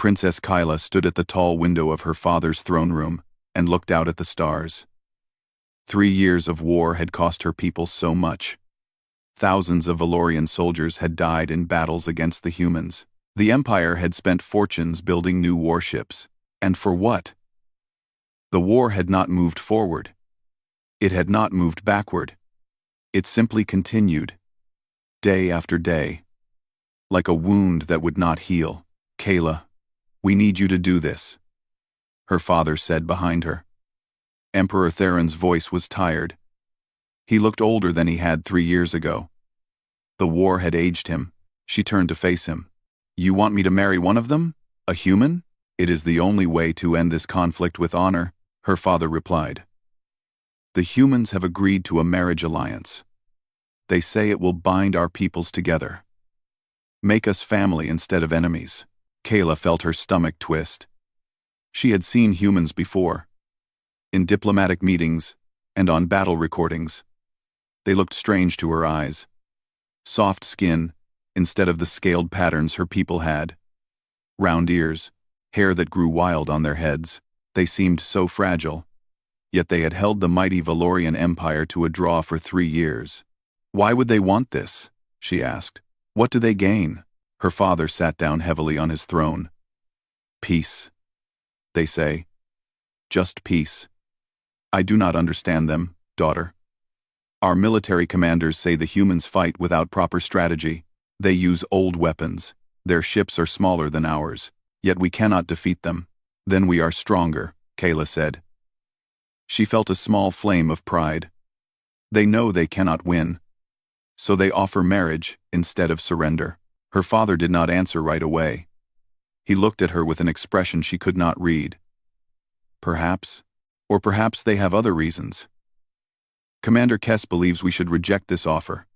Princess Kyla stood at the tall window of her father's throne room and looked out at the stars. 3 years of war had cost her people so much. Thousands of Valorian soldiers had died in battles against the humans. The Empire had spent fortunes building new warships. And for what? The war had not moved forward. It had not moved backward. It simply continued, day after day, like a wound that would not heal. "Kayla, we need you to do this," her father said behind her. Emperor Theron's voice was tired. He looked older than he had 3 years ago. The war had aged him. She turned to face him. "You want me to marry one of them? A human?" "It is the only way to end this conflict with honor," her father replied. "The humans have agreed to a marriage alliance. They say it will bind our peoples together. Make us family instead of enemies." Kayla felt her stomach twist. She had seen humans before. In diplomatic meetings and on battle recordings. They looked strange to her eyes. Soft skin, instead of the scaled patterns her people had. Round ears, hair that grew wild on their heads. They seemed so fragile. Yet they had held the mighty Valorian Empire to a draw for 3 years. "Why would they want this?" she asked. "What do they gain?" Her father sat down heavily on his throne. "Peace, they say. Just peace. I do not understand them, daughter. Our military commanders say the humans fight without proper strategy. They use old weapons. Their ships are smaller than ours, yet we cannot defeat them. Then we are stronger," Kayla said. She felt a small flame of pride. They know they cannot win. So they offer marriage instead of surrender. Her father did not answer right away. He looked at her with an expression she could not read. Perhaps, or perhaps they have other reasons. "Commander Kess believes we should reject this offer.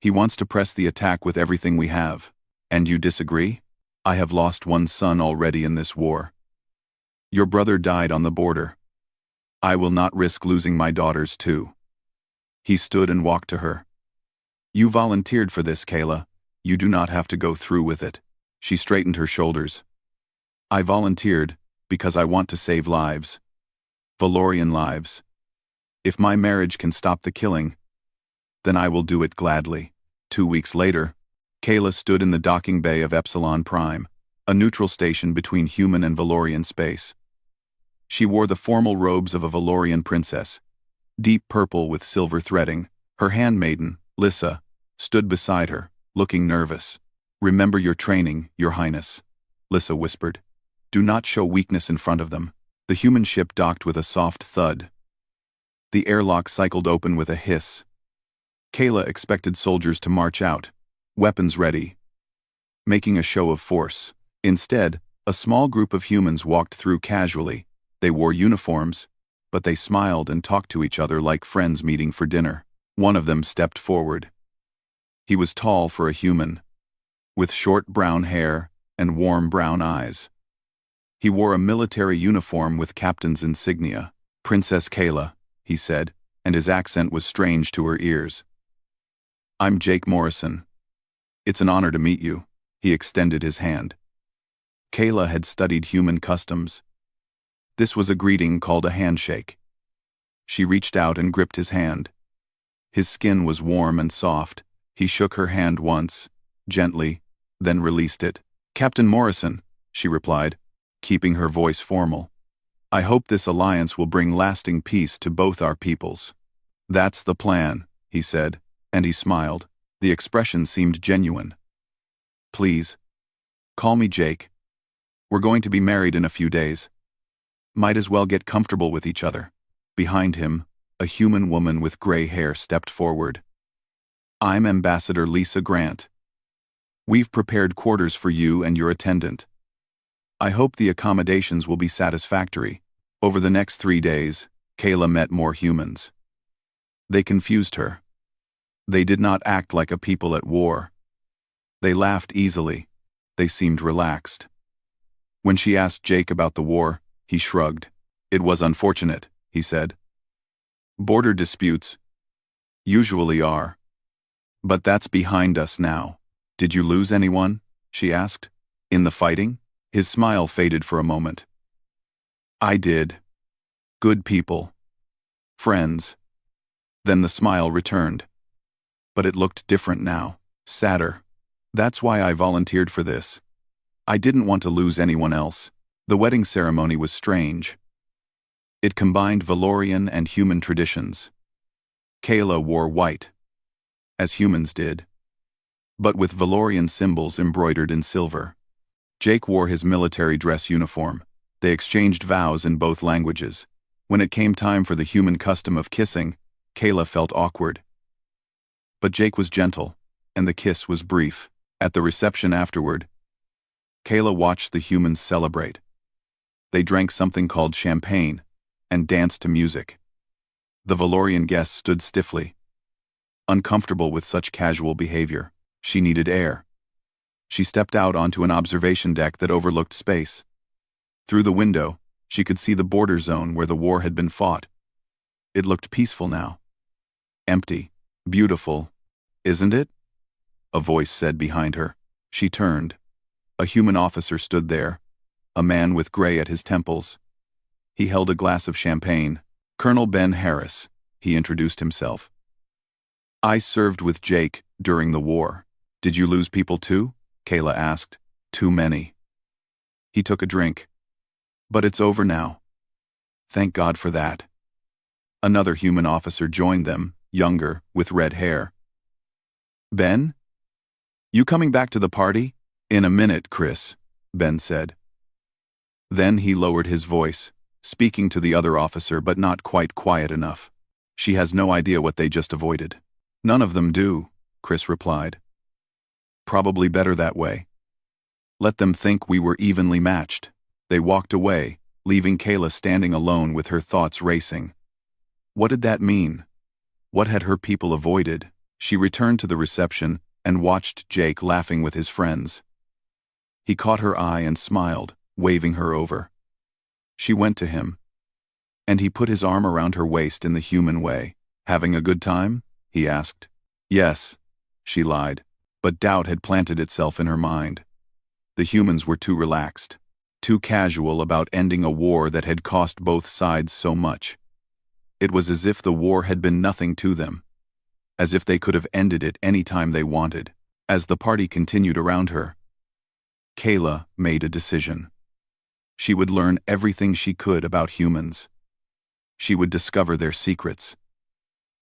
He wants to press the attack with everything we have. And you disagree? I have lost one son already in this war. Your brother died on the border. I will not risk losing my daughters too." He stood and walked to her. "You volunteered for this, Kayla. You do not have to go through with it." She straightened her shoulders. "I volunteered because I want to save lives. Valorian lives. If my marriage can stop the killing, then I will do it gladly." 2 weeks later, Kayla stood in the docking bay of Epsilon Prime, a neutral station between human and Valorian space. She wore the formal robes of a Valorian princess, deep purple with silver threading. Her handmaiden, Lissa, stood beside her, looking nervous. "Remember your training, Your Highness," Lissa whispered. "Do not show weakness in front of them." The human ship docked with a soft thud. The airlock cycled open with a hiss. Kayla expected soldiers to march out, weapons ready, making a show of force. Instead, a small group of humans walked through casually. They wore uniforms, but they smiled and talked to each other like friends meeting for dinner. One of them stepped forward. He was tall for a human, with short brown hair and warm brown eyes. He wore a military uniform with captain's insignia. "Princess Kayla," he said, and his accent was strange to her ears. "I'm Jake Morrison. It's an honor to meet you." He extended his hand. Kayla had studied human customs. This was a greeting called a handshake. She reached out and gripped his hand. His skin was warm and soft. He shook her hand once, gently, then released it. "Captain Morrison," she replied, keeping her voice formal. "I hope this alliance will bring lasting peace to both our peoples." "That's the plan," he said, and he smiled. The expression seemed genuine. "Please, call me Jake. We're going to be married in a few days. Might as well get comfortable with each other." Behind him, a human woman with gray hair stepped forward. "I'm Ambassador Lisa Grant. We've prepared quarters for you and your attendant. I hope the accommodations will be satisfactory." Over the next 3 days, Kayla met more humans. They confused her. They did not act like a people at war. They laughed easily. They seemed relaxed. When she asked Jake about the war, he shrugged. "It was unfortunate," he said. "Border disputes usually are. But that's behind us now." "Did you lose anyone?" she asked. "In the fighting?" His smile faded for a moment. I did. Good people. Friends. Then the smile returned. But it looked different now, sadder. That's why I volunteered for this. I didn't want to lose anyone else. The wedding ceremony was strange. It combined Valorian and human traditions. Kayla wore white, as humans did, but with Valorian symbols embroidered in silver. Jake wore his military dress uniform. They exchanged vows in both languages. When it came time for the human custom of kissing, Kayla felt awkward. But Jake was gentle, and the kiss was brief. At the reception afterward, Kayla watched the humans celebrate. They drank something called champagne and danced to music. The Valorian guests stood stiffly, uncomfortable with such casual behavior. She needed air. She stepped out onto an observation deck that overlooked space. Through the window, she could see the border zone where the war had been fought. It looked peaceful now. Empty. Beautiful. Isn't it? A voice said behind her. She turned. A human officer stood there, a man with gray at his temples. He held a glass of champagne. Colonel Ben Harris, he introduced himself. I served with Jake during the war. Did you lose people too? Kayla asked. Too many. He took a drink. But it's over now. Thank God for that. Another human officer joined them, younger, with red hair. Ben? You coming back to the party? In a minute, Chris, Ben said. Then he lowered his voice, speaking to the other officer but not quite quiet enough. She has no idea what they just avoided. None of them do, Chris replied. Probably better that way. Let them think we were evenly matched. They walked away, leaving Kayla standing alone with her thoughts racing. What did that mean? What had her people avoided? She returned to the reception and watched Jake laughing with his friends. He caught her eye and smiled, waving her over. She went to him, and he put his arm around her waist in the human way. Having a good time? He asked. Yes, she lied, but doubt had planted itself in her mind. The humans were too relaxed, too casual about ending a war that had cost both sides so much. It was as if the war had been nothing to them, as if they could have ended it any time they wanted. As the party continued around her, Kayla made a decision. She would learn everything she could about humans. She would discover their secrets.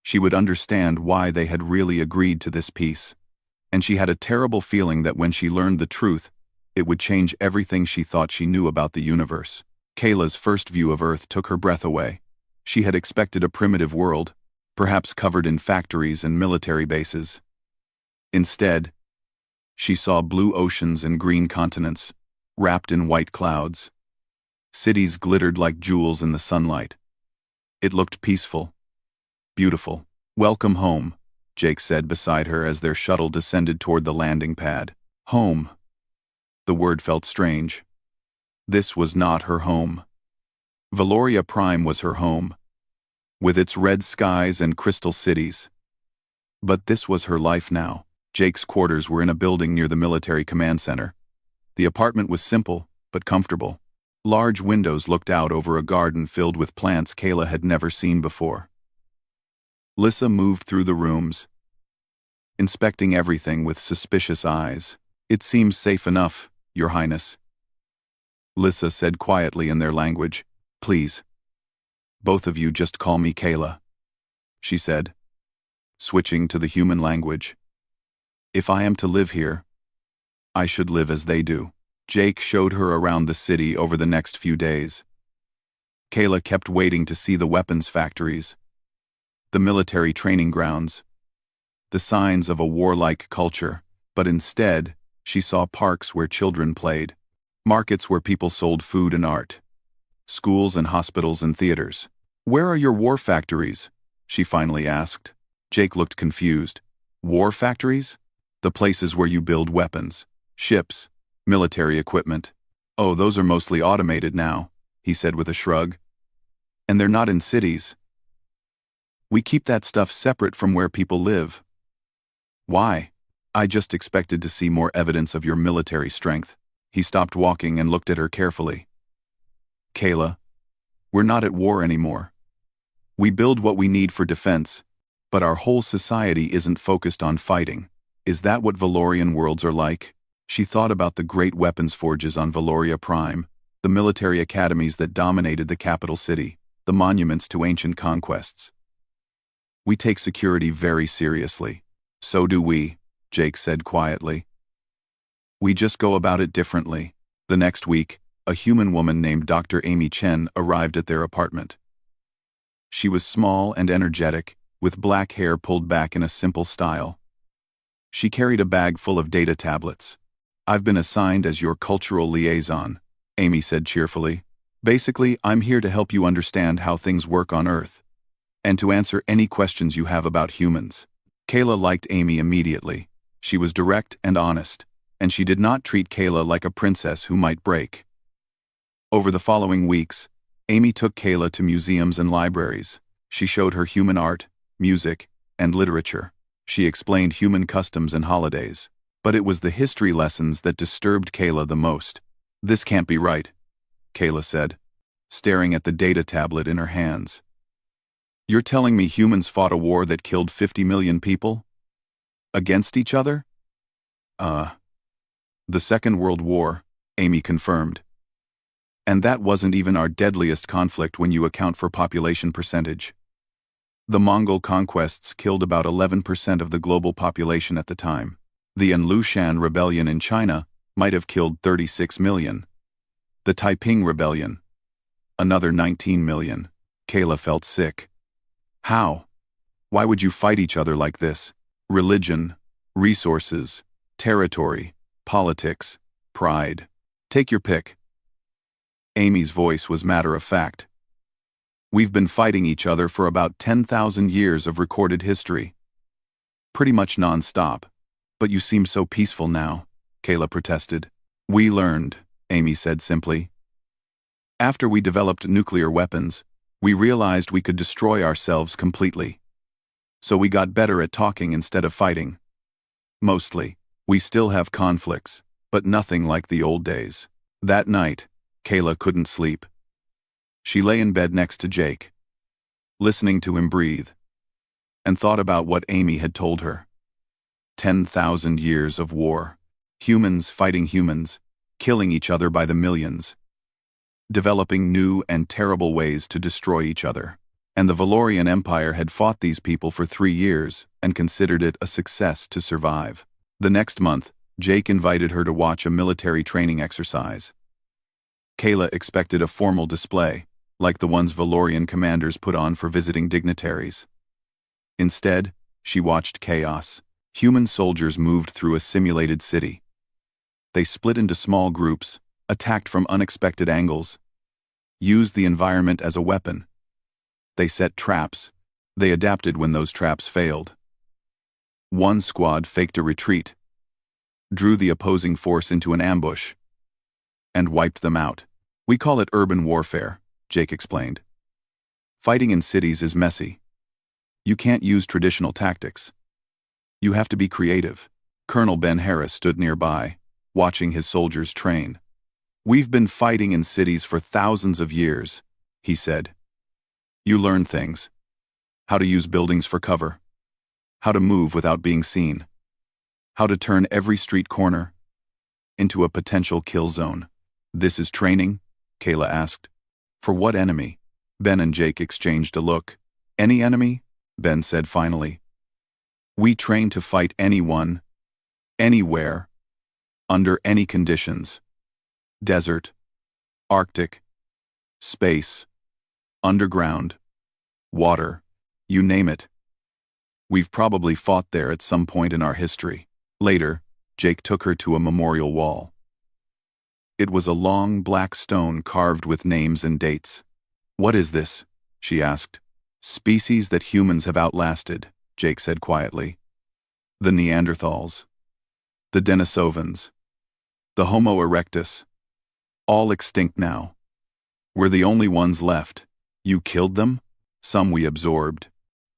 She would understand why they had really agreed to this peace. And she had a terrible feeling that when she learned the truth, it would change everything she thought she knew about the universe. Kayla's first view of Earth took her breath away. She had expected a primitive world, perhaps covered in factories and military bases. Instead, she saw blue oceans and green continents, wrapped in white clouds. Cities glittered like jewels in the sunlight. It looked peaceful, beautiful. Welcome home, Jake said beside her as their shuttle descended toward the landing pad. Home. The word felt strange. This was not her home. Valoria Prime was her home, with its red skies and crystal cities. But this was her life now. Jake's quarters were in a building near the military command center. The apartment was simple, but comfortable. Large windows looked out over a garden filled with plants Kayla had never seen before. Lissa moved through the rooms, inspecting everything with suspicious eyes. It seems safe enough, Your Highness, Lissa said quietly in their language. Please, both of you just call me Kayla, she said, switching to the human language. If I am to live here, I should live as they do. Jake showed her around the city over the next few days. Kayla kept waiting to see the weapons factories, the military training grounds, the signs of a warlike culture, but instead, she saw parks where children played, markets where people sold food and art, schools and hospitals and theaters. Where are your war factories? She finally asked. Jake looked confused. War factories? The places where you build weapons, ships, military equipment. Oh, those are mostly automated now, he said with a shrug. And they're not in cities. We keep that stuff separate from where people live. Why? I just expected to see more evidence of your military strength. He stopped walking and looked at her carefully. Kayla, we're not at war anymore. We build what we need for defense, but our whole society isn't focused on fighting. Is that what Valorian worlds are like? She thought about the great weapons forges on Valoria Prime, the military academies that dominated the capital city, the monuments to ancient conquests. We take security very seriously. So do we, Jake said quietly. We just go about it differently. The next week, a human woman named Dr. Amy Chen arrived at their apartment. She was small and energetic, with black hair pulled back in a simple style. She carried a bag full of data tablets. I've been assigned as your cultural liaison, Amy said cheerfully. Basically, I'm here to help you understand how things work on Earth, and to answer any questions you have about humans. Kayla liked Amy immediately. She was direct and honest, and she did not treat Kayla like a princess who might break. Over the following weeks, Amy took Kayla to museums and libraries. She showed her human art, music, and literature. She explained human customs and holidays. But it was the history lessons that disturbed Kayla the most. This can't be right, Kayla said, staring at the data tablet in her hands. You're telling me humans fought a war that killed 50 million people? Against each other? The Second World War, Amy confirmed. And that wasn't even our deadliest conflict when you account for population percentage. The Mongol conquests killed about 11% of the global population at the time. The Anlushan Rebellion in China might have killed 36 million. The Taiping Rebellion, another 19 million. Kayla felt sick. How? Why would you fight each other like this? Religion, resources, territory, politics, pride. Take your pick. Amy's voice was matter-of-fact. We've been fighting each other for about 10,000 years of recorded history. Pretty much non-stop. But you seem so peaceful now, Kayla protested. We learned, Amy said simply. After we developed nuclear weapons, we realized we could destroy ourselves completely. So we got better at talking instead of fighting. Mostly, we still have conflicts, but nothing like the old days. That night, Kayla couldn't sleep. She lay in bed next to Jake, listening to him breathe, and thought about what Amy had told her. 10,000 years of war. Humans fighting humans, killing each other by the millions, developing new and terrible ways to destroy each other. And the Valorian Empire had fought these people for 3 years and considered it a success to survive. The next month, Jake invited her to watch a military training exercise. Kayla expected a formal display, like the ones Valorian commanders put on for visiting dignitaries. Instead, she watched chaos. Human soldiers moved through a simulated city. They split into small groups, attacked from unexpected angles, used the environment as a weapon. They set traps. They adapted when those traps failed. One squad faked a retreat, drew the opposing force into an ambush, and wiped them out. We call it urban warfare, Jake explained. Fighting in cities is messy. You can't use traditional tactics. You have to be creative. Colonel Ben Harris stood nearby, watching his soldiers train. We've been fighting in cities for thousands of years, he said. You learn things. How to use buildings for cover. How to move without being seen. How to turn every street corner into a potential kill zone. This is training? Kayla asked. For what enemy? Ben and Jake exchanged a look. Any enemy? Ben said finally. We train to fight anyone, anywhere, under any conditions. Desert, Arctic, space, underground, water, you name it. We've probably fought there at some point in our history. Later, Jake took her to a memorial wall. It was a long black stone carved with names and dates. What is this? She asked. Species that humans have outlasted, Jake said quietly. The Neanderthals, the Denisovans, the Homo erectus, all extinct now. We're the only ones left. You killed them? Some we absorbed.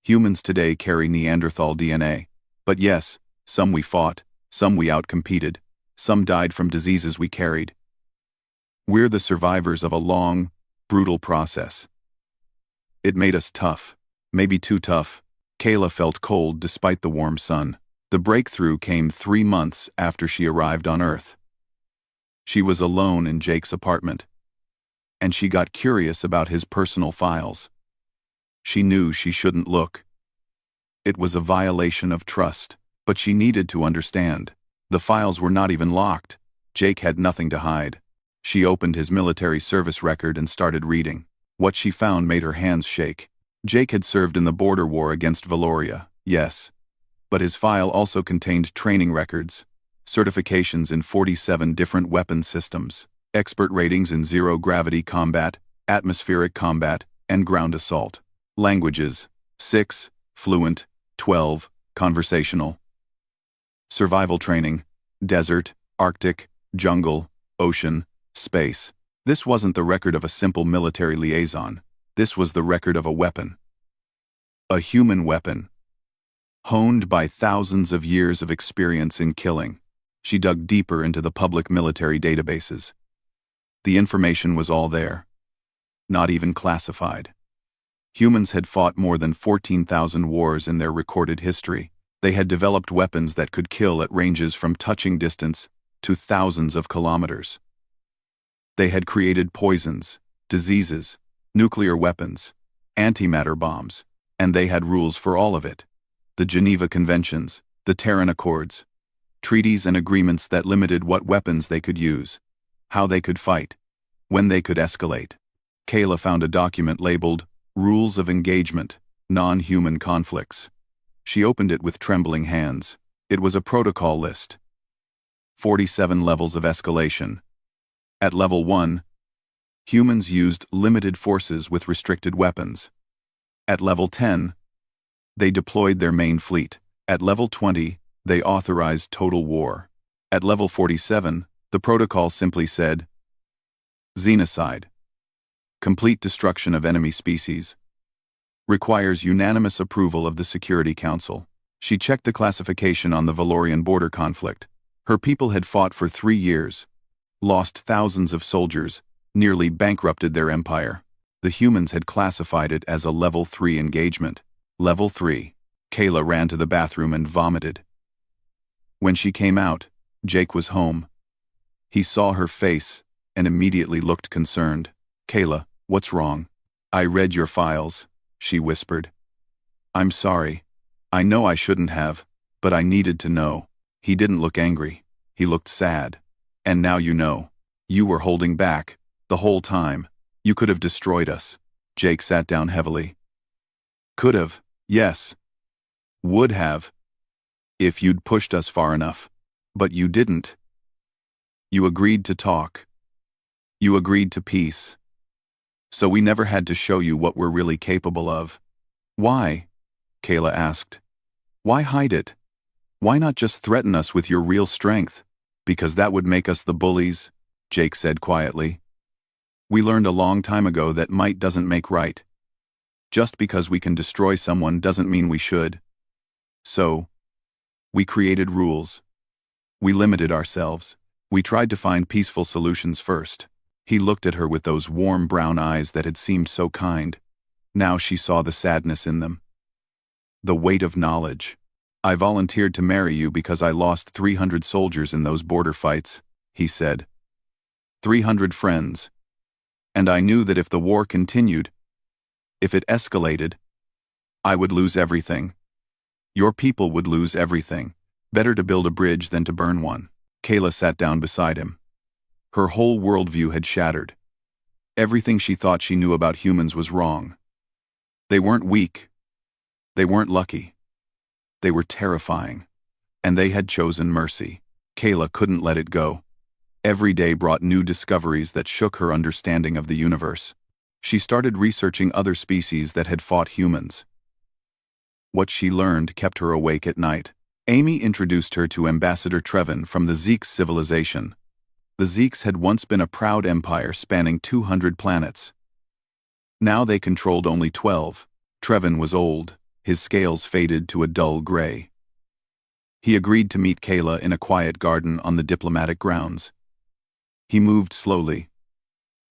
Humans today carry Neanderthal DNA. But yes, some we fought, some we outcompeted. Some died from diseases we carried. We're the survivors of a long, brutal process. It made us tough. Maybe too tough. Kayla felt cold despite the warm sun. The breakthrough came 3 months after she arrived on Earth. She was alone in Jake's apartment, and she got curious about his personal files. She knew she shouldn't look. It was a violation of trust, but she needed to understand. The files were not even locked. Jake had nothing to hide. She opened his military service record and started reading. What she found made her hands shake. Jake had served in the border war against Valoria, yes. But his file also contained training records, certifications in 47 different weapon systems, expert ratings in zero-gravity combat, atmospheric combat, and ground assault. Languages: 6, fluent, 12, conversational. Survival training: desert, Arctic, jungle, ocean, space. This wasn't the record of a simple military liaison. This was the record of a weapon. A human weapon. Honed by thousands of years of experience in killing. She dug deeper into the public military databases. The information was all there. Not even classified. Humans had fought more than 14,000 wars in their recorded history. They had developed weapons that could kill at ranges from touching distance to thousands of kilometers. They had created poisons, diseases, nuclear weapons, antimatter bombs, and they had rules for all of it. The Geneva Conventions, the Terran Accords, treaties and agreements that limited what weapons they could use, how they could fight, when they could escalate. Kayla found a document labeled Rules of Engagement, Non-Human Conflicts. She opened it with trembling hands. It was a protocol list. 47 levels of escalation. At level 1, humans used limited forces with restricted weapons. At level 10, they deployed their main fleet. At level 20, they authorized total war. At level 47, the protocol simply said, Xenocide. Complete destruction of enemy species. Requires unanimous approval of the Security Council. She checked the classification on the Valorian border conflict. Her people had fought for 3 years, lost thousands of soldiers, nearly bankrupted their empire. The humans had classified it as a level 3 engagement. Level 3. Kayla ran to the bathroom and vomited. When she came out, Jake was home. He saw her face and immediately looked concerned. Kayla, what's wrong? I read your files, she whispered. I'm sorry. I know I shouldn't have, but I needed to know. He didn't look angry. He looked sad. And now you know. You were holding back, the whole time. You could have destroyed us. Jake sat down heavily. Could have, yes. Would have. If you'd pushed us far enough. But you didn't. You agreed to talk. You agreed to peace. So we never had to show you what we're really capable of. Why? Kayla asked. Why hide it? Why not just threaten us with your real strength? Because that would make us the bullies, Jake said quietly. We learned a long time ago that might doesn't make right. Just because we can destroy someone doesn't mean we should. So, we created rules. We limited ourselves. We tried to find peaceful solutions first. He looked at her with those warm brown eyes that had seemed so kind. Now she saw the sadness in them. The weight of knowledge. I volunteered to marry you because I lost 300 soldiers in those border fights, he said. 300 friends. And I knew that if the war continued, if it escalated, I would lose everything. Your people would lose everything. Better to build a bridge than to burn one. Kayla sat down beside him. Her whole worldview had shattered. Everything she thought she knew about humans was wrong. They weren't weak. They weren't lucky. They were terrifying. And they had chosen mercy. Kayla couldn't let it go. Every day brought new discoveries that shook her understanding of the universe. She started researching other species that had fought humans. What she learned kept her awake at night. Amy introduced her to Ambassador Trevin from the Zeeks civilization. The Zeeks had once been a proud empire spanning 200 planets. Now they controlled only 12. Trevin was old. His scales faded to a dull gray. He agreed to meet Kayla in a quiet garden on the diplomatic grounds. He moved slowly,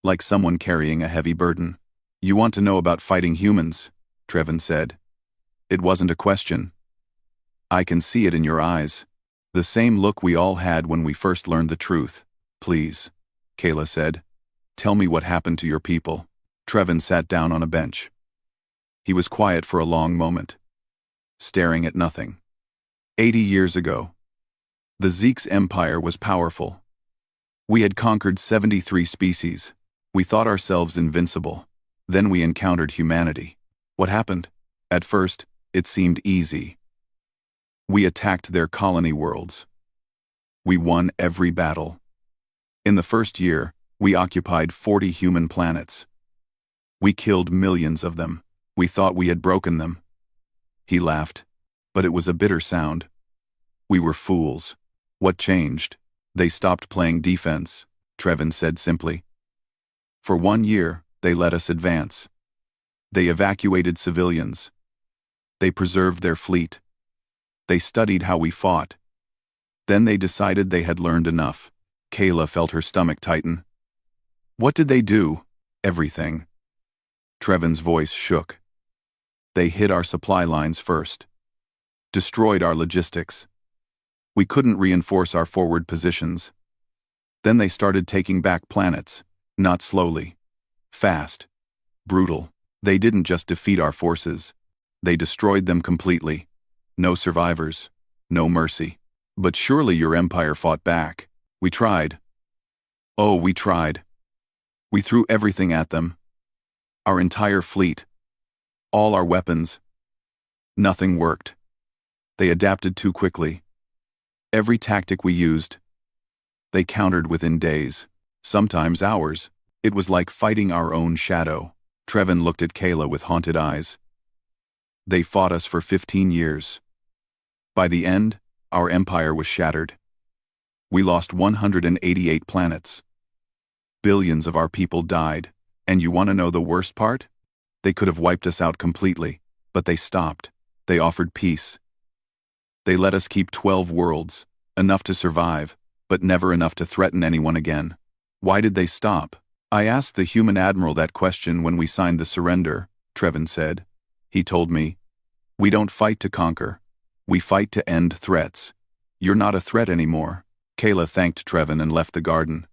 like someone carrying a heavy burden. "You want to know about fighting humans," Trevin said. It wasn't a question. "I can see it in your eyes. The same look we all had when we first learned the truth." "Please," Kayla said. "Tell me what happened to your people." Trevin sat down on a bench. He was quiet for a long moment, staring at nothing. 80 years ago, the Zeke's empire was powerful. We had conquered 73 species. We thought ourselves invincible. Then we encountered humanity. What happened? At first, it seemed easy. We attacked their colony worlds. We won every battle. In the first year, we occupied 40 human planets. We killed millions of them. We thought we had broken them. He laughed, but it was a bitter sound. We were fools. What changed? They stopped playing defense, Trevin said simply. For 1 year, they let us advance. They evacuated civilians. They preserved their fleet. They studied how we fought. Then they decided they had learned enough. Kayla felt her stomach tighten. What did they do? Everything. Trevin's voice shook. They hit our supply lines first. Destroyed our logistics. We couldn't reinforce our forward positions. Then they started taking back planets, not slowly. Fast. Brutal. They didn't just defeat our forces. They destroyed them completely. No survivors. No mercy. But surely your empire fought back. We tried. Oh, we tried. We threw everything at them. Our entire fleet. All our weapons. Nothing worked. They adapted too quickly. Every tactic we used, they countered within days, sometimes hours. It was like fighting our own shadow. Trevin looked at Kayla with haunted eyes. They fought us for 15 years. By the end, our empire was shattered. We lost 188 planets. Billions of our people died. And you want to know the worst part? They could have wiped us out completely, but they stopped. They offered peace. They let us keep 12 worlds, enough to survive, but never enough to threaten anyone again. Why did they stop? I asked the human admiral that question when we signed the surrender, Trevin said. He told me, "We don't fight to conquer. We fight to end threats. You're not a threat anymore." Kayla thanked Trevin and left the garden.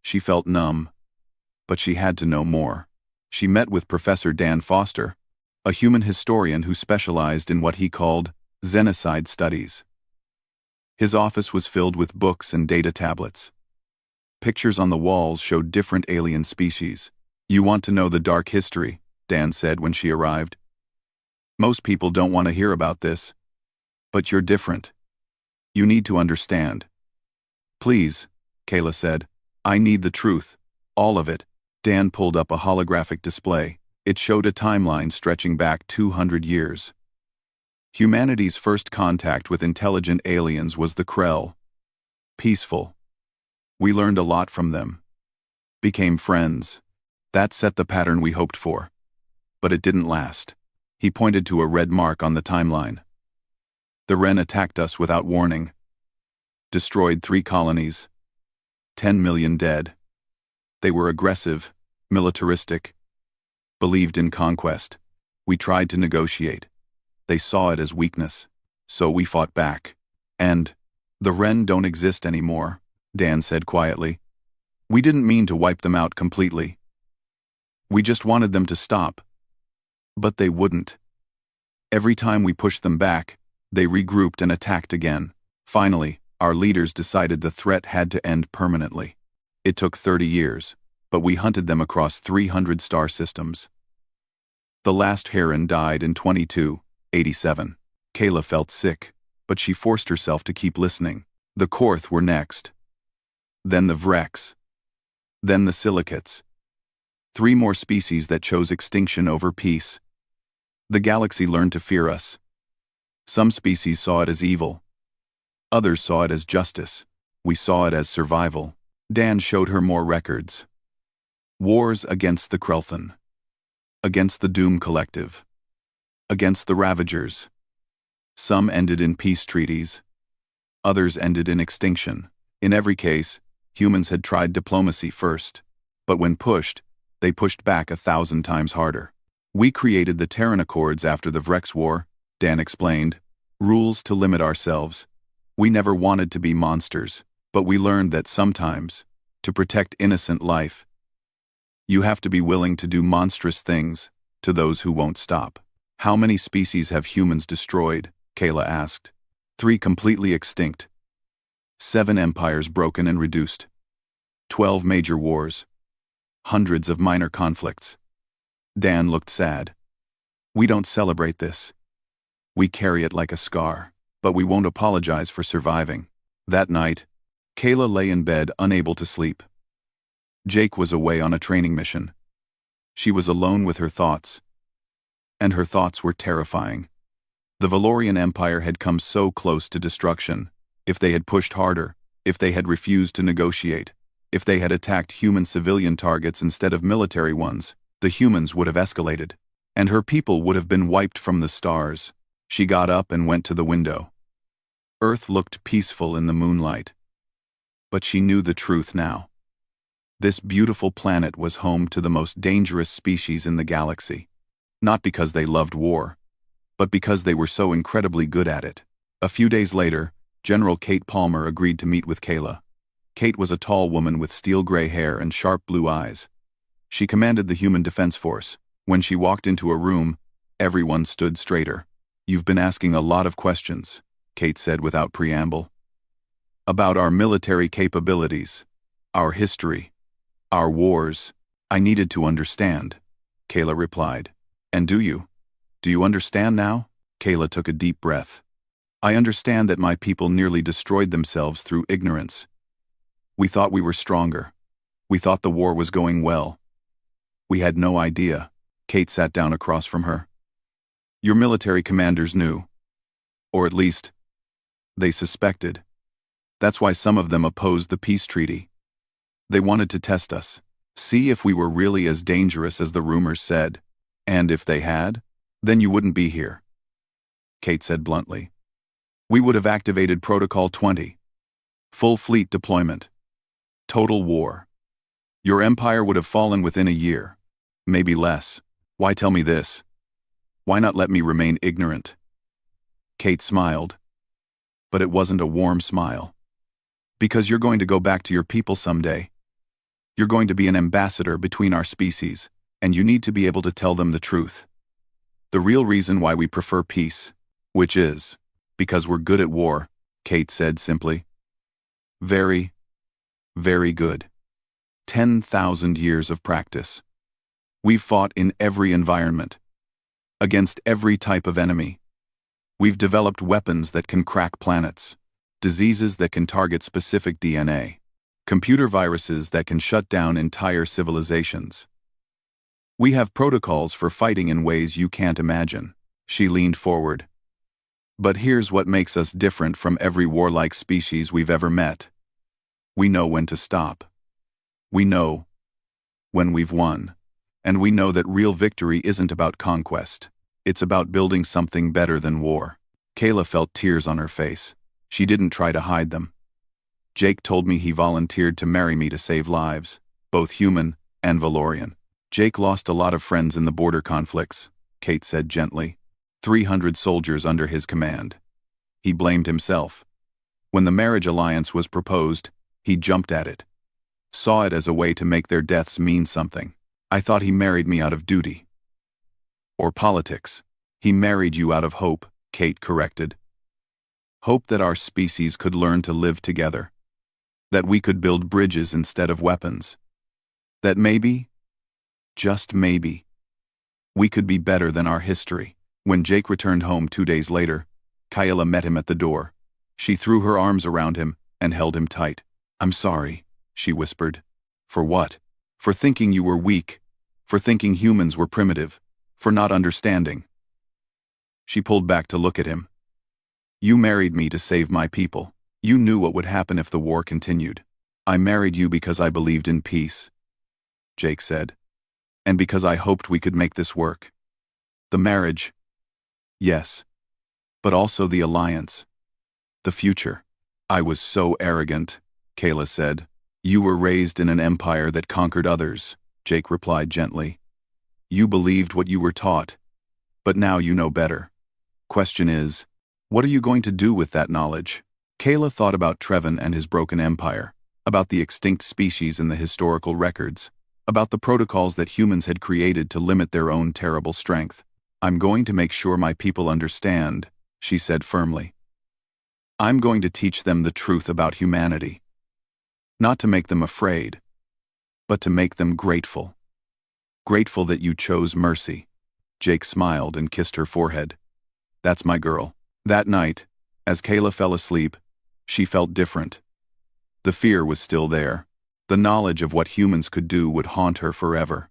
She felt numb, but she had to know more. She met with Professor Dan Foster, a human historian who specialized in what he called xenocide studies. His office was filled with books and data tablets. Pictures on the walls showed different alien species. "You want to know the dark history," Dan said when she arrived. "Most people don't want to hear about this. But you're different. You need to understand." "Please," Kayla said. "I need the truth. All of it." Dan pulled up a holographic display. It showed a timeline stretching back 200 years. Humanity's first contact with intelligent aliens was the Krell. Peaceful. We learned a lot from them. Became friends. That set the pattern we hoped for. But it didn't last. He pointed to a red mark on the timeline. The Wren attacked us without warning. Destroyed 3 colonies. 10 million dead. They were aggressive, militaristic. Believed in conquest. We tried to negotiate. They saw it as weakness. So we fought back. And the Wren don't exist anymore, Dan said quietly. We didn't mean to wipe them out completely. We just wanted them to stop. But they wouldn't. Every time we pushed them back, they regrouped and attacked again. Finally, our leaders decided the threat had to end permanently. It took 30 years, but we hunted them across 300 star systems. The last Heron died in 2287. Kayla felt sick, but she forced herself to keep listening. The Korth were next. Then the Vreks. Then the Silicates. 3 more species that chose extinction over peace. The galaxy learned to fear us. Some species saw it as evil. Others saw it as justice. We saw it as survival. Dan showed her more records. Wars against the Krelthan. Against the Doom Collective. Against the Ravagers. Some ended in peace treaties. Others ended in extinction. In every case, humans had tried diplomacy first. But when pushed, they pushed back 1,000 times harder. We created the Terran Accords after the Vrex War, Dan explained. Rules to limit ourselves. We never wanted to be monsters, but we learned that sometimes, to protect innocent life, you have to be willing to do monstrous things to those who won't stop. How many species have humans destroyed? Kayla asked. 3 completely extinct. 7 empires broken and reduced. 12 major wars. Hundreds of minor conflicts. Dan looked sad. We don't celebrate this. We carry it like a scar, but we won't apologize for surviving. That night, Kayla lay in bed unable to sleep. Jake was away on a training mission. She was alone with her thoughts. And her thoughts were terrifying. The Valorian Empire had come so close to destruction. If they had pushed harder, if they had refused to negotiate, if they had attacked human civilian targets instead of military ones, the humans would have escalated. And her people would have been wiped from the stars. She got up and went to the window. Earth looked peaceful in the moonlight. But she knew the truth now. This beautiful planet was home to the most dangerous species in the galaxy. Not because they loved war, but because they were so incredibly good at it. A few days later, General Kate Palmer agreed to meet with Kayla. Kate was a tall woman with steel-gray hair and sharp blue eyes. She commanded the Human Defense Force. When she walked into a room, everyone stood straighter. You've been asking a lot of questions, Kate said without preamble. About our military capabilities, our history, our wars. I needed to understand, Kayla replied. And do you? Do you understand now? Kayla took a deep breath. I understand that my people nearly destroyed themselves through ignorance. We thought we were stronger. We thought the war was going well. We had no idea. Kate sat down across from her. Your military commanders knew. Or at least, they suspected. That's why some of them opposed the peace treaty. They wanted to test us, see if we were really as dangerous as the rumors said. And if they had, then you wouldn't be here. Kate said bluntly. We would have activated Protocol 20. Full fleet deployment. Total war. Your empire would have fallen within a year. Maybe less. Why tell me this? Why not let me remain ignorant? Kate smiled. But it wasn't a warm smile. Because you're going to go back to your people someday. You're going to be an ambassador between our species, and you need to be able to tell them the truth. The real reason why we prefer peace, which is, because we're good at war, Kate said simply. Very, very good. 10,000 years of practice. We've fought in every environment, against every type of enemy. We've developed weapons that can crack planets, diseases that can target specific DNA, computer viruses that can shut down entire civilizations. We have protocols for fighting in ways you can't imagine. She leaned forward. But here's what makes us different from every warlike species we've ever met. We know when to stop. We know when we've won. And we know that real victory isn't about conquest. It's about building something better than war. Kayla felt tears on her face. She didn't try to hide them. Jake told me he volunteered to marry me to save lives, both human and Valorian. Jake lost a lot of friends in the border conflicts, Kate said gently. 300 soldiers under his command. He blamed himself. When the marriage alliance was proposed, he jumped at it. Saw it as a way to make their deaths mean something. I thought he married me out of duty. Or politics. He married you out of hope, Kate corrected. Hope that our species could learn to live together. That we could build bridges instead of weapons. That maybe, just maybe, we could be better than our history. When Jake returned home 2 days later, Kayla met him at the door. She threw her arms around him and held him tight. I'm sorry, she whispered. For what? For thinking you were weak. For thinking humans were primitive. For not understanding. She pulled back to look at him. You married me to save my people. You knew what would happen if the war continued. I married you because I believed in peace, Jake said. And because I hoped we could make this work. The marriage, yes. But also the alliance. The future. I was so arrogant, Kayla said. You were raised in an empire that conquered others, Jake replied gently. You believed what you were taught, but now you know better. Question is, what are you going to do with that knowledge? Kayla thought about Trevin and his broken empire, about the extinct species in the historical records, about the protocols that humans had created to limit their own terrible strength. I'm going to make sure my people understand, she said firmly. I'm going to teach them the truth about humanity. Not to make them afraid, but to make them grateful. Grateful that you chose mercy. Jake smiled and kissed her forehead. That's my girl. That night, as Kayla fell asleep, she felt different. The fear was still there. The knowledge of what humans could do would haunt her forever.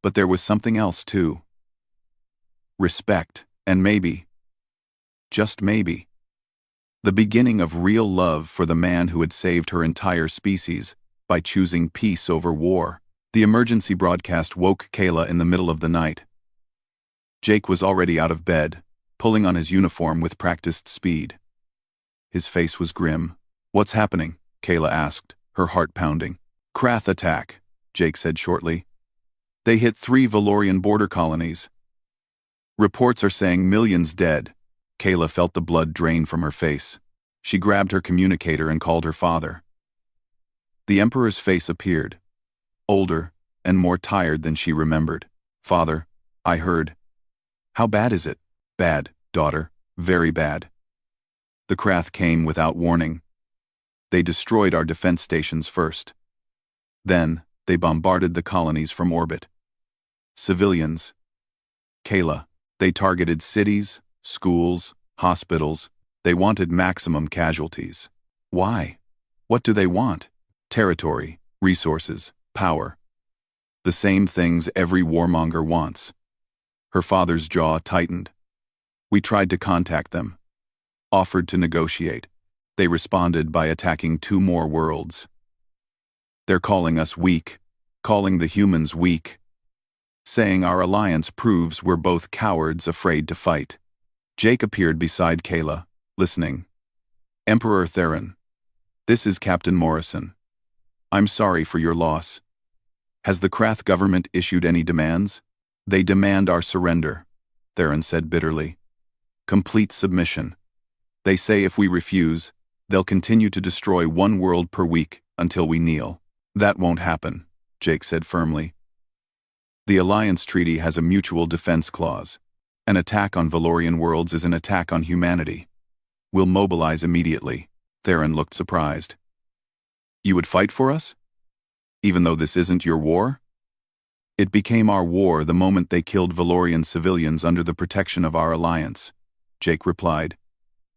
But there was something else too. Respect, and maybe, just maybe, the beginning of real love for the man who had saved her entire species by choosing peace over war. The emergency broadcast woke Kayla in the middle of the night. Jake was already out of bed, pulling on his uniform with practiced speed. His face was grim. What's happening? Kayla asked, her heart pounding. Krath attack, Jake said shortly. They hit 3 Valorian border colonies. Reports are saying millions dead. Kayla felt the blood drain from her face. She grabbed her communicator and called her father. The Emperor's face appeared, older and more tired than she remembered. Father, I heard. How bad is it? Bad, daughter, very bad. The Krath came without warning. They destroyed our defense stations first. Then, they bombarded the colonies from orbit. Civilians. Kayla, they targeted cities, schools, hospitals. They wanted maximum casualties. Why? What do they want? Territory, resources, power. The same things every warmonger wants. Her father's jaw tightened. We tried to contact them. Offered to negotiate. They responded by attacking 2 more worlds. They're calling us weak, calling the humans weak, saying our alliance proves we're both cowards afraid to fight. Jake appeared beside Kayla, listening. Emperor Theron, this is Captain Morrison. I'm sorry for your loss. Has the Krath government issued any demands? They demand our surrender, Theron said bitterly. Complete submission. They say if we refuse, they'll continue to destroy 1 world per week until we kneel. That won't happen, Jake said firmly. The Alliance Treaty has a mutual defense clause. An attack on Valorian worlds is an attack on humanity. We'll mobilize immediately. Theron looked surprised. You would fight for us? Even though this isn't your war? It became our war the moment they killed Valorian civilians under the protection of our alliance, Jake replied.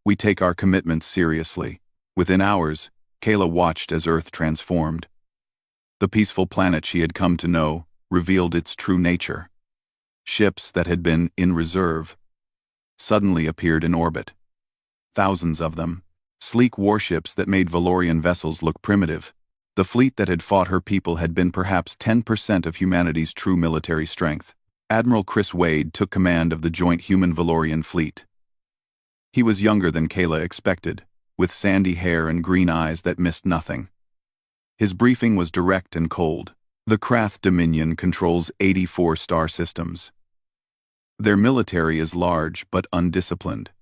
We take our commitments seriously. Within hours, Kayla watched as Earth transformed. The peaceful planet she had come to know revealed its true nature. Ships that had been in reserve suddenly appeared in orbit. Thousands of them. Sleek warships that made Valorian vessels look primitive. The fleet that had fought her people had been perhaps 10% of humanity's true military strength. Admiral Chris Wade took command of the joint human-Valorian fleet. He was younger than Kayla expected, with sandy hair and green eyes that missed nothing. His briefing was direct and cold. The Krath Dominion controls 84 star systems. Their military is large but undisciplined.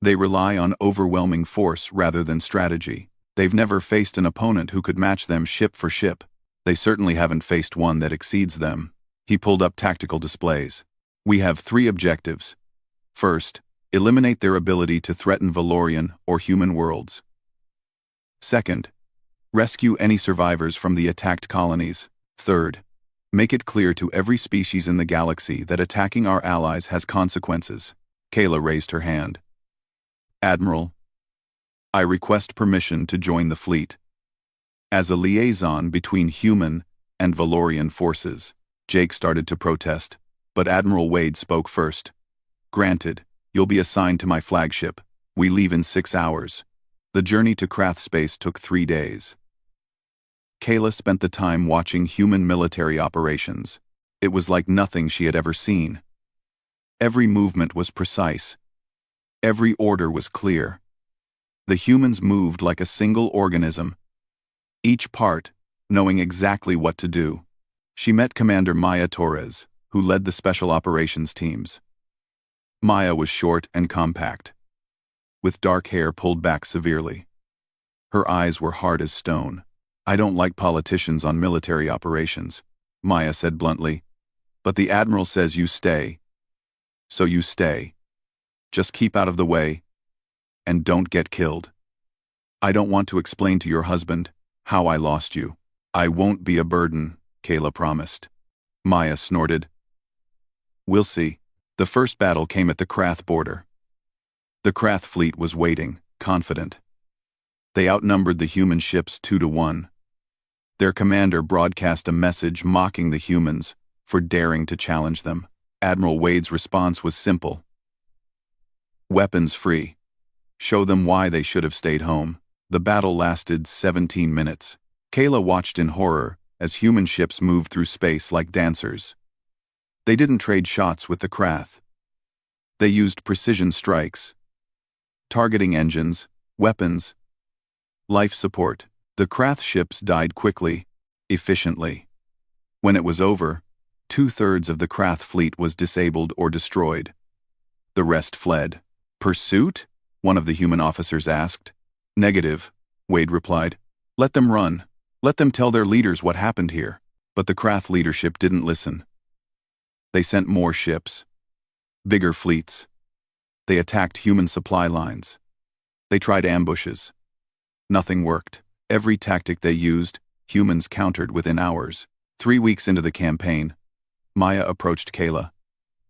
They rely on overwhelming force rather than strategy. They've never faced an opponent who could match them ship for ship. They certainly haven't faced one that exceeds them. He pulled up tactical displays. We have 3 objectives. First, eliminate their ability to threaten Valorian or human worlds. Second, rescue any survivors from the attacked colonies. Third, make it clear to every species in the galaxy that attacking our allies has consequences. Kayla raised her hand. Admiral, I request permission to join the fleet. As a liaison between human and Valorian forces, Jake started to protest, but Admiral Wade spoke first. Granted, you'll be assigned to my flagship. We leave in 6 hours. The journey to Krath space took 3 days. Kayla spent the time watching human military operations. It was like nothing she had ever seen. Every movement was precise. Every order was clear. The humans moved like a single organism, each part knowing exactly what to do. She met Commander Maya Torres, who led the special operations teams. Maya was short and compact, with dark hair pulled back severely. Her eyes were hard as stone. "I don't like politicians on military operations," Maya said bluntly. "But the Admiral says you stay. So you stay. Just keep out of the way, and don't get killed. I don't want to explain to your husband how I lost you." "I won't be a burden," Kayla promised. Maya snorted. "We'll see." The first battle came at the Krath border. The Krath fleet was waiting, confident. They outnumbered the human ships 2-1. Their commander broadcast a message mocking the humans for daring to challenge them. Admiral Wade's response was simple: "Weapons free. Show them why they should have stayed home." The battle lasted 17 minutes. Kayla watched in horror as human ships moved through space like dancers. They didn't trade shots with the Krath. They used precision strikes, targeting engines, weapons, life support. The Krath ships died quickly, efficiently. When it was over, 2/3 of the Krath fleet was disabled or destroyed. The rest fled. "Pursuit?" one of the human officers asked. "Negative," Wade replied. "Let them run. Let them tell their leaders what happened here." But the Krath leadership didn't listen. They sent more ships, bigger fleets. They attacked human supply lines. They tried ambushes. Nothing worked. Every tactic they used, humans countered within hours. 3 weeks into the campaign, Maya approached Kayla.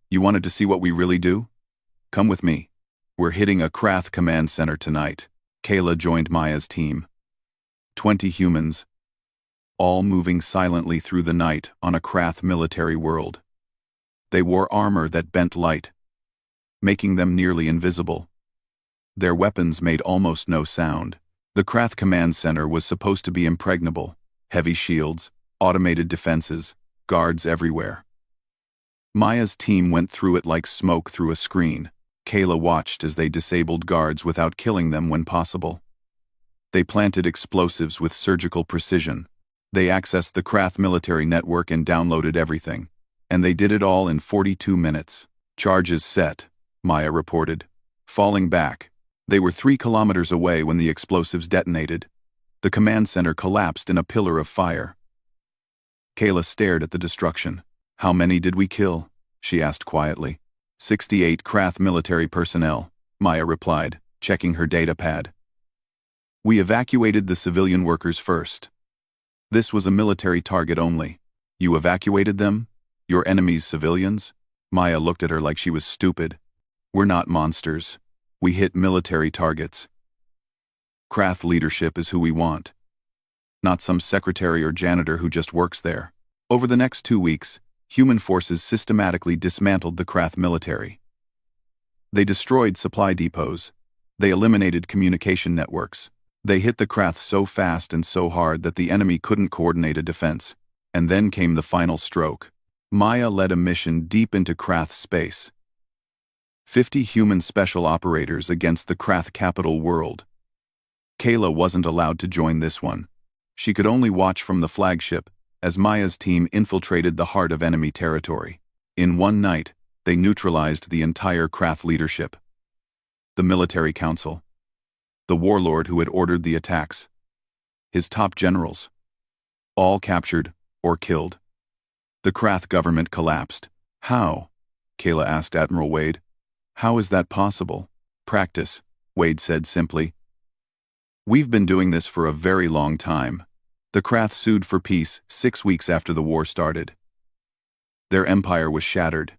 "You wanted to see what we really do? Come with me. We're hitting a Krath command center tonight." Kayla joined Maya's team. 20 humans, all moving silently through the night on a Krath military world. They wore armor that bent light, making them nearly invisible. Their weapons made almost no sound. The Krath command center was supposed to be impregnable: heavy shields, automated defenses, guards everywhere. Maya's team went through it like smoke through a screen. Kayla watched as they disabled guards without killing them when possible. They planted explosives with surgical precision. They accessed the Krath military network and downloaded everything. And they did it all in 42 minutes. "Charges set," Maya reported. Falling back, they were 3 kilometers away when the explosives detonated. The command center collapsed in a pillar of fire. Kayla stared at the destruction. "How many did we kill?" she asked quietly. 68 Krath military personnel, Maya replied, checking her data pad. "We evacuated the civilian workers first. This was a military target only." "You evacuated them? Your enemy's civilians?" Maya looked at her like she was stupid. "We're not monsters. We hit military targets. Krath leadership is who we want, not some secretary or janitor who just works there." Over the next 2 weeks, human forces systematically dismantled the Krath military. They destroyed supply depots. They eliminated communication networks. They hit the Krath so fast and so hard that the enemy couldn't coordinate a defense. And then came the final stroke. Maya led a mission deep into Krath space. 50 human special operators against the Krath capital world. Kayla wasn't allowed to join this one. She could only watch from the flagship as Maya's team infiltrated the heart of enemy territory. In one night, they neutralized the entire Krath leadership. The military council, the warlord who had ordered the attacks, his top generals, all captured or killed. The Krath government collapsed. "How?" Kayla asked Admiral Wade. "How is that possible?" "Practice," Wade said simply. "We've been doing this for a very long time." The Krath sued for peace 6 weeks after the war started. Their empire was shattered.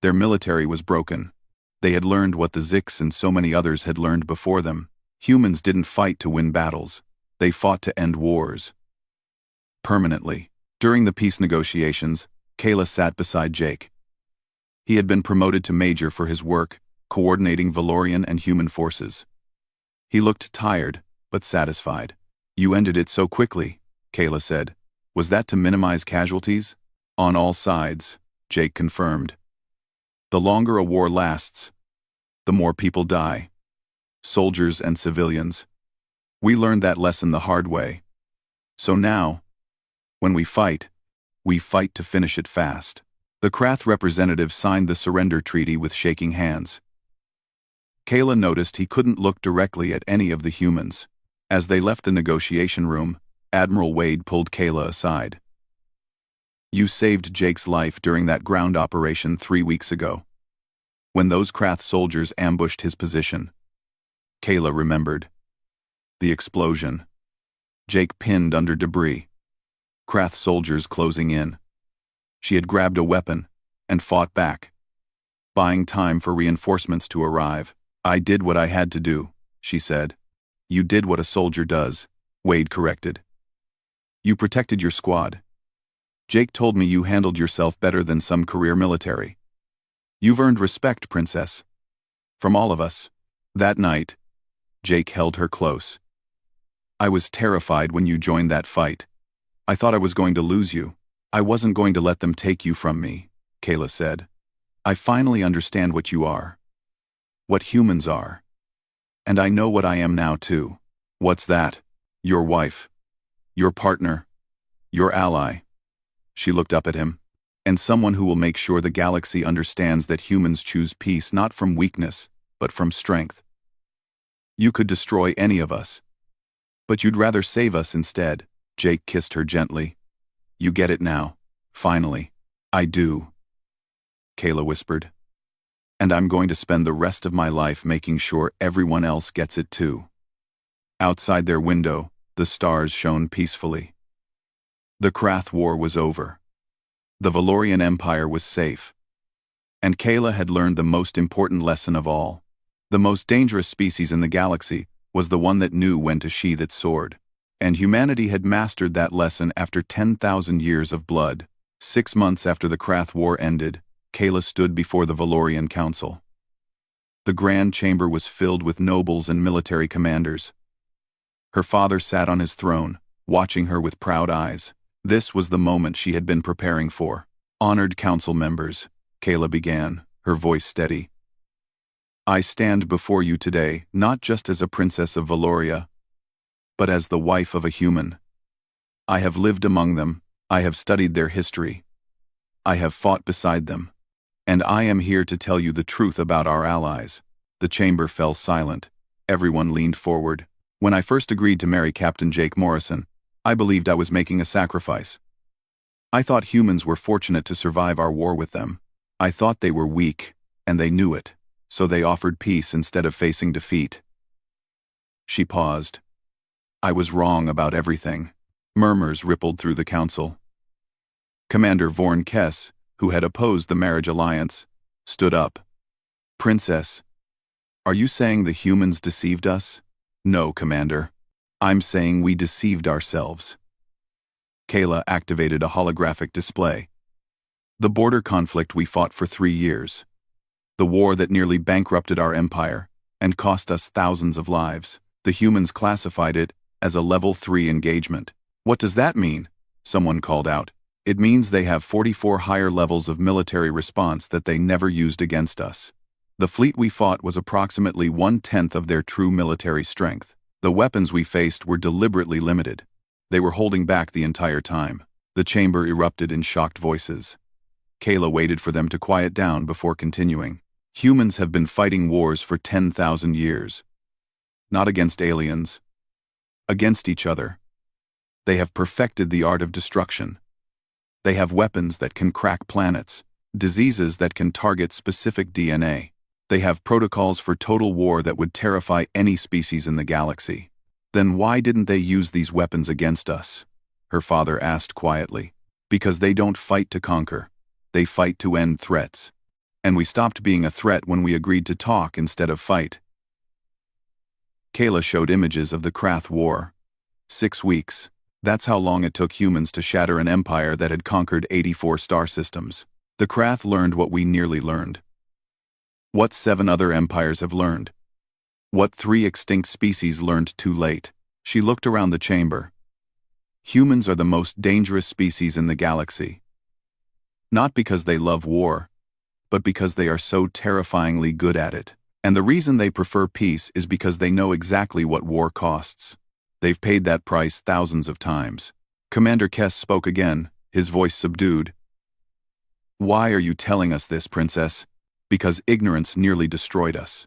Their military was broken. They had learned what the Zyks and so many others had learned before them. Humans didn't fight to win battles. They fought to end wars. Permanently. During the peace negotiations, Kayla sat beside Jake. He had been promoted to major for his work, coordinating Valorian and human forces. He looked tired, but satisfied. "You ended it so quickly," Kayla said. "Was that to minimize casualties?" "On all sides," Jake confirmed. "The longer a war lasts, the more people die. soldiers and civilians. We learned that lesson the hard way. So now, when we fight to finish it fast. The Krath representative signed the surrender treaty with shaking hands. Kayla noticed he couldn't look directly at any of the humans. As they left the negotiation room, Admiral Wade pulled Kayla aside. "You saved Jake's life during that ground operation 3 weeks ago, when those Krath soldiers ambushed his position." Kayla remembered. The explosion. Jake pinned under debris. Krath soldiers closing in. She had grabbed a weapon and fought back, buying time for reinforcements to arrive. "I did what I had to do," she said. "You did what a soldier does," Wade corrected. "You protected your squad. Jake told me you handled yourself better than some career military. You've earned respect, Princess. From all of us." That night, Jake held her close. "I was terrified when you joined that fight. I thought I was going to lose you. I wasn't going to let them take you from me," Kayla said. "I finally understand what you are. What humans are. And I know what I am now too." "What's that?" "Your wife. Your partner. Your ally." She looked up at him. "And someone who will make sure the galaxy understands that humans choose peace not from weakness, but from strength. You could destroy any of us, but you'd rather save us instead." Jake kissed her gently. "You get it now. Finally." "I do," Kayla whispered. "And I'm going to spend the rest of my life making sure everyone else gets it too." Outside their window, the stars shone peacefully. The Krath War was over. The Valorian Empire was safe. And Kayla had learned the most important lesson of all. The most dangerous species in the galaxy was the one that knew when to sheathe its sword. And humanity had mastered that lesson after 10,000 years of blood. 6 months after the Krath War ended, Kayla stood before the Valorian Council. The Grand Chamber was filled with nobles and military commanders. Her father sat on his throne, watching her with proud eyes. This was the moment she had been preparing for. "Honored council members," Kayla began, her voice steady. "I stand before you today not just as a princess of Valoria, but as the wife of a human. I have lived among them, I have studied their history, I have fought beside them, and I am here to tell you the truth about our allies." The chamber fell silent. Everyone leaned forward. "When I first agreed to marry Captain Jake Morrison, I believed I was making a sacrifice. I thought humans were fortunate to survive our war with them. I thought they were weak, and they knew it, so they offered peace instead of facing defeat." She paused. "I was wrong about everything." Murmurs rippled through the council. Commander Vorn Kess, who had opposed the marriage alliance, stood up. "Princess, are you saying the humans deceived us?" "No, Commander. I'm saying we deceived ourselves." Kayla activated a holographic display. "The border conflict we fought for 3 years. The war that nearly bankrupted our empire and cost us thousands of lives. The humans classified it as a Level 3 engagement." "What does that mean?" someone called out. "It means they have 44 higher levels of military response that they never used against us. The fleet we fought was approximately 1/10 of their true military strength. The weapons we faced were deliberately limited. They were holding back the entire time." The chamber erupted in shocked voices. Kayla waited for them to quiet down before continuing. "Humans have been fighting wars for 10,000 years. Not against aliens. Against each other. They have perfected the art of destruction. They have weapons that can crack planets, diseases that can target specific DNA. They have protocols for total war that would terrify any species in the galaxy. Then why didn't they use these weapons against us?" her father asked quietly. "Because they don't fight to conquer. They fight to end threats. And we stopped being a threat when we agreed to talk instead of fight." Kayla showed images of the Krath War. 6 weeks. That's how long it took humans to shatter an empire that had conquered 84 star systems. The Krath learned what we nearly learned. What 7 other empires have learned. What 3 extinct species learned too late. She looked around the chamber. Humans are the most dangerous species in the galaxy. Not because they love war, but because they are so terrifyingly good at it. And the reason they prefer peace is because they know exactly what war costs. They've paid that price thousands of times. Commander Kess spoke again, his voice subdued. Why are you telling us this, Princess? Because ignorance nearly destroyed us.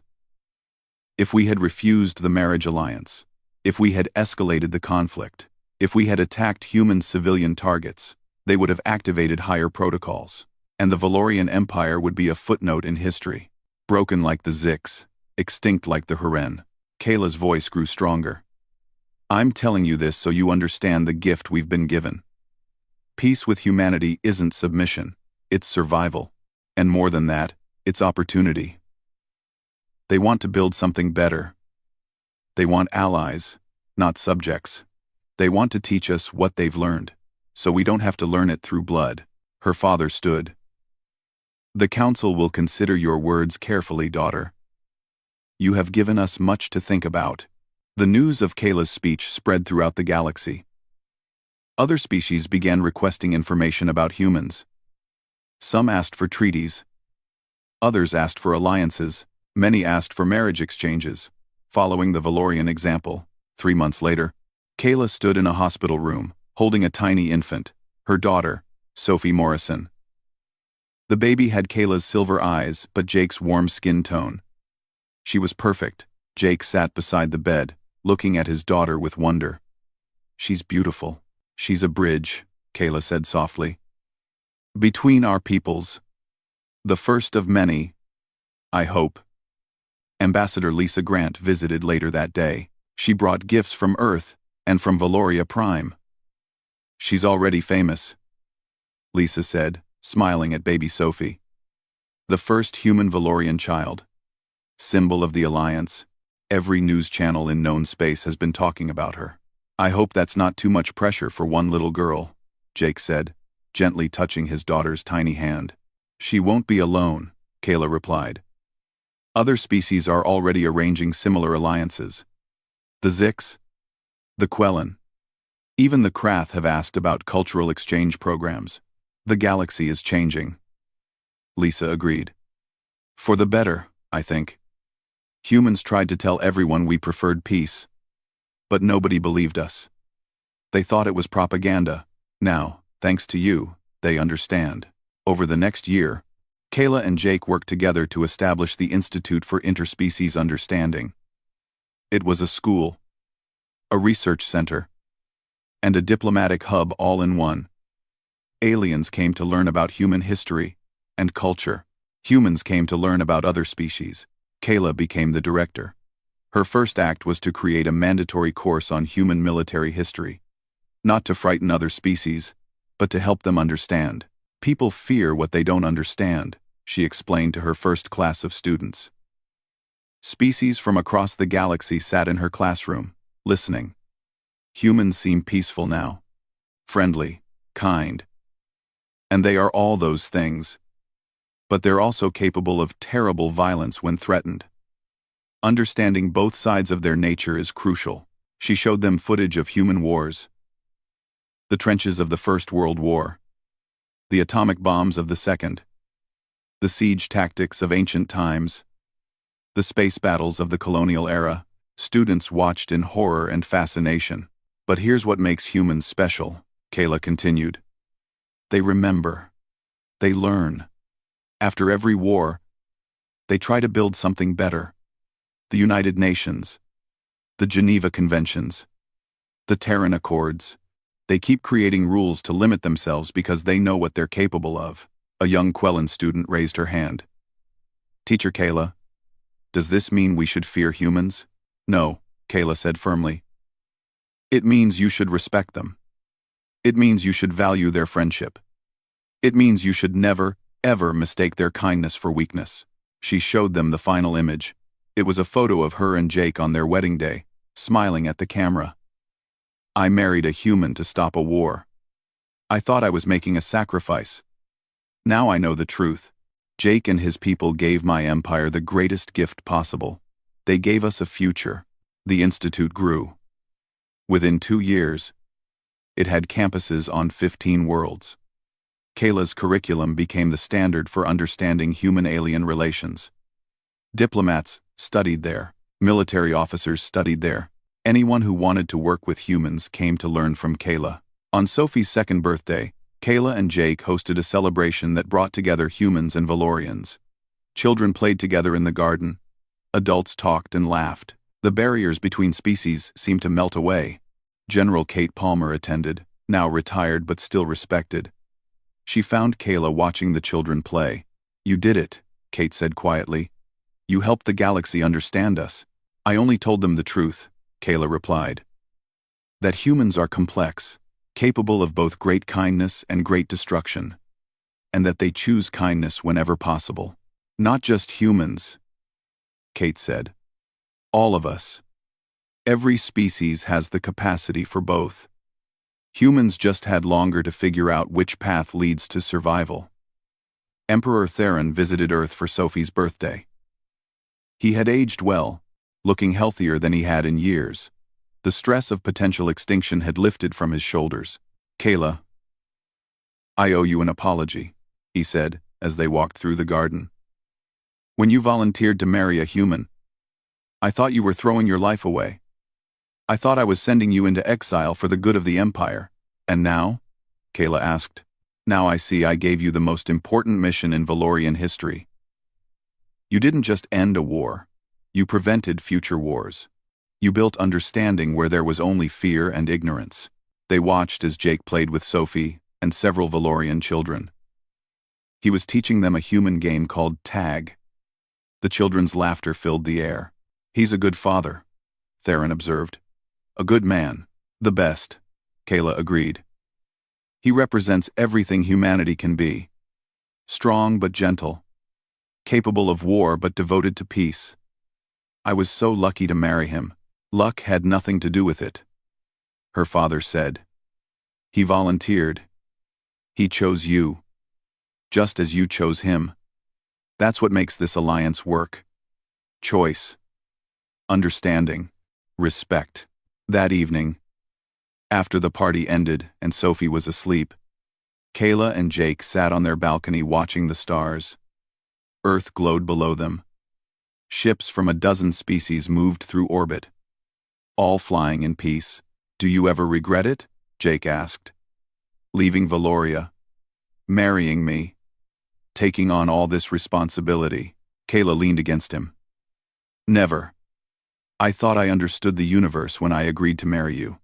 If we had refused the marriage alliance, if we had escalated the conflict, if we had attacked human civilian targets, they would have activated higher protocols, and the Valorian Empire would be a footnote in history, broken like the Zix, extinct like the Huren. Kayla's voice grew stronger. I'm telling you this so you understand the gift we've been given. Peace with humanity isn't submission, it's survival. And more than that, it's opportunity. They want to build something better. They want allies, not subjects. They want to teach us what they've learned, so we don't have to learn it through blood. Her father stood. The council will consider your words carefully, daughter. You have given us much to think about. The news of Kayla's speech spread throughout the galaxy. Other species began requesting information about humans. Some asked for treaties. Others asked for alliances. Many asked for marriage exchanges, following the Valorian example. 3 months later, Kayla stood in a hospital room, holding a tiny infant, her daughter, Sophie Morrison. The baby had Kayla's silver eyes, but Jake's warm skin tone. She was perfect. Jake sat beside the bed, looking at his daughter with wonder. She's beautiful. She's a bridge, Kayla said softly. Between our peoples. The first of many, I hope. Ambassador Lisa Grant visited later that day. She brought gifts from Earth and from Valoria Prime. She's already famous, Lisa said, smiling at baby Sophie. The first human Valorian child. Symbol of the Alliance. Every news channel in known space has been talking about her. I hope that's not too much pressure for one little girl, Jake said, gently touching his daughter's tiny hand. She won't be alone, Kayla replied. Other species are already arranging similar alliances. The Zix, the Quellan, even the Krath have asked about cultural exchange programs. The galaxy is changing. Lisa agreed. For the better, I think. Humans tried to tell everyone we preferred peace, but nobody believed us. They thought it was propaganda. Now, thanks to you, they understand. Over the next year, Kayla and Jake worked together to establish the Institute for Interspecies Understanding. It was a school, a research center, and a diplomatic hub all in one. Aliens came to learn about human history and culture. Humans came to learn about other species. Kayla became the director. Her first act was to create a mandatory course on human military history. Not to frighten other species, but to help them understand. People fear what they don't understand, she explained to her first class of students. Species from across the galaxy sat in her classroom, listening. Humans seem peaceful now, friendly, kind. And they are all those things. But they're also capable of terrible violence when threatened. Understanding both sides of their nature is crucial. She showed them footage of human wars. The trenches of the First World War. The atomic bombs of the Second. The siege tactics of ancient times. The space battles of the colonial era. Students watched in horror and fascination. But here's what makes humans special, Kayla continued. They remember. They learn. After every war, they try to build something better. The United Nations, the Geneva Conventions, the Terran Accords. They keep creating rules to limit themselves because they know what they're capable of. A young Quellan student raised her hand. Teacher Kayla, does this mean we should fear humans? No, Kayla said firmly. It means you should respect them. It means you should value their friendship. It means you should never, ever mistake their kindness for weakness. She showed them the final image. It was a photo of her and Jake on their wedding day, smiling at the camera. I married a human to stop a war. I thought I was making a sacrifice. Now I know the truth. Jake and his people gave my empire the greatest gift possible. They gave us a future. The Institute grew. Within 2 years, it had campuses on 15 worlds. Kayla's curriculum became the standard for understanding human-alien relations. Diplomats, studied there. Military officers studied there. Anyone who wanted to work with humans came to learn from Kayla. On Sophie's second birthday, Kayla and Jake hosted a celebration that brought together humans and Valorians. Children played together in the garden. Adults talked and laughed. The barriers between species seemed to melt away. General Kate Palmer attended, now retired but still respected. She found Kayla watching the children play. "You did it," Kate said quietly. "You helped the galaxy understand us." "I only told them the truth," Kayla replied. "That humans are complex, capable of both great kindness and great destruction. And that they choose kindness whenever possible. Not just humans," Kate said. "All of us. Every species has the capacity for both. Humans just had longer to figure out which path leads to survival." Emperor Theron visited Earth for Sophie's birthday. He had aged well, looking healthier than he had in years. The stress of potential extinction had lifted from his shoulders. "Kayla, I owe you an apology," he said as they walked through the garden. "When you volunteered to marry a human, I thought you were throwing your life away. I thought I was sending you into exile for the good of the Empire. And now?" Kayla asked. "Now I see I gave you the most important mission in Valorian history. You didn't just end a war. You prevented future wars. You built understanding where there was only fear and ignorance." They watched as Jake played with Sophie and several Valorian children. He was teaching them a human game called tag. The children's laughter filled the air. "He's a good father," Theron observed. "A good man. The best," Kayla agreed. "He represents everything humanity can be. Strong but gentle. Capable of war but devoted to peace. I was so lucky to marry him. Luck had nothing to do with it," her father said. "He volunteered. He chose you. Just as you chose him. That's what makes this alliance work. Choice. Understanding. Respect." That evening, after the party ended and Sophie was asleep, Kayla and Jake sat on their balcony watching the stars. Earth glowed below them. Ships from a dozen species moved through orbit, all flying in peace. "Do you ever regret it?" Jake asked. "Leaving Valoria, marrying me, taking on all this responsibility?" Kayla leaned against him. "Never. I thought I understood the universe when I agreed to marry you.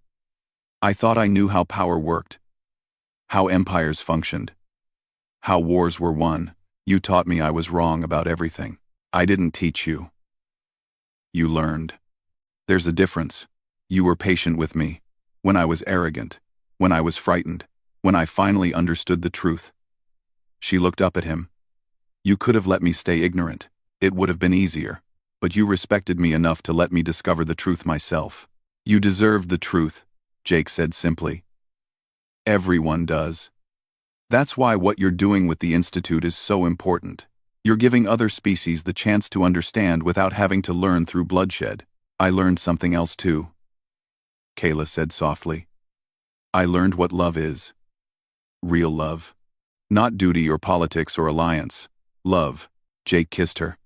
I thought I knew how power worked, how empires functioned, how wars were won. You taught me I was wrong about everything. I didn't teach you. You learned. There's a difference. You were patient with me, when I was arrogant, when I was frightened, when I finally understood the truth." She looked up at him. "You could have let me stay ignorant. It would have been easier. But you respected me enough to let me discover the truth myself." "You deserved the truth," Jake said simply. "Everyone does. That's why what you're doing with the Institute is so important. You're giving other species the chance to understand without having to learn through bloodshed." "I learned something else too," Kayla said softly. "I learned what love is. Real love. Not duty or politics or alliance. Love." Jake kissed her.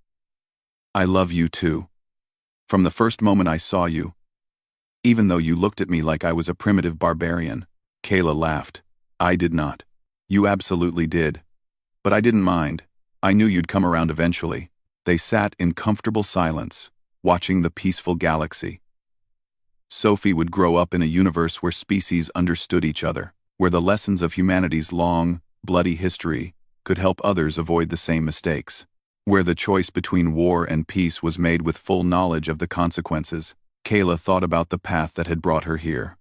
"I love you too. From the first moment I saw you. Even though you looked at me like I was a primitive barbarian." Kayla laughed. "I did not. You absolutely did. But I didn't mind. I knew you'd come around eventually." They sat in comfortable silence, watching the peaceful galaxy. Sophie would grow up in a universe where species understood each other, where the lessons of humanity's long, bloody history could help others avoid the same mistakes. Where the choice between war and peace was made with full knowledge of the consequences. Kayla thought about the path that had brought her here.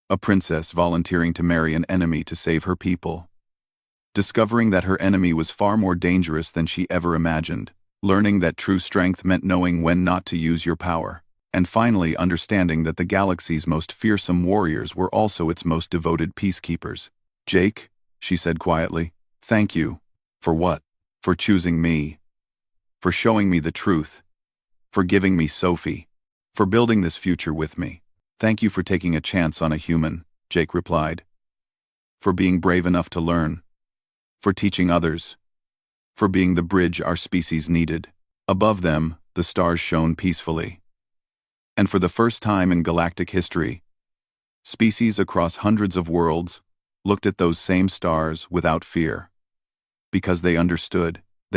A princess volunteering to marry an enemy to save her people. Discovering that her enemy was far more dangerous than she ever imagined. Learning that true strength meant knowing when not to use your power. And finally understanding that the galaxy's most fearsome warriors were also its most devoted peacekeepers. "Jake," she said quietly, "thank you." "For what?" "For choosing me. For showing me the truth. For giving me Sophie. For building this future with me." "Thank you for taking a chance on a human," Jake replied. "For being brave enough to learn. For teaching others. For being the bridge our species needed." Above them, the stars shone peacefully. And for the first time in galactic history, species across hundreds of worlds looked at those same stars without fear. Because they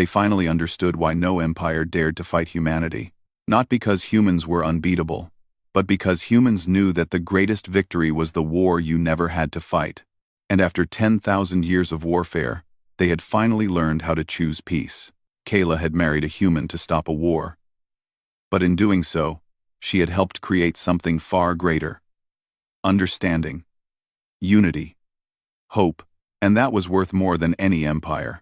finally understood why no empire dared to fight humanity. Not because humans were unbeatable, but because humans knew that the greatest victory was the war you never had to fight. And after 10,000 years of warfare, they had finally learned how to choose peace. Kayla had married a human to stop a war. But in doing so, she had helped create something far greater. Understanding, unity, hope, and that was worth more than any empire.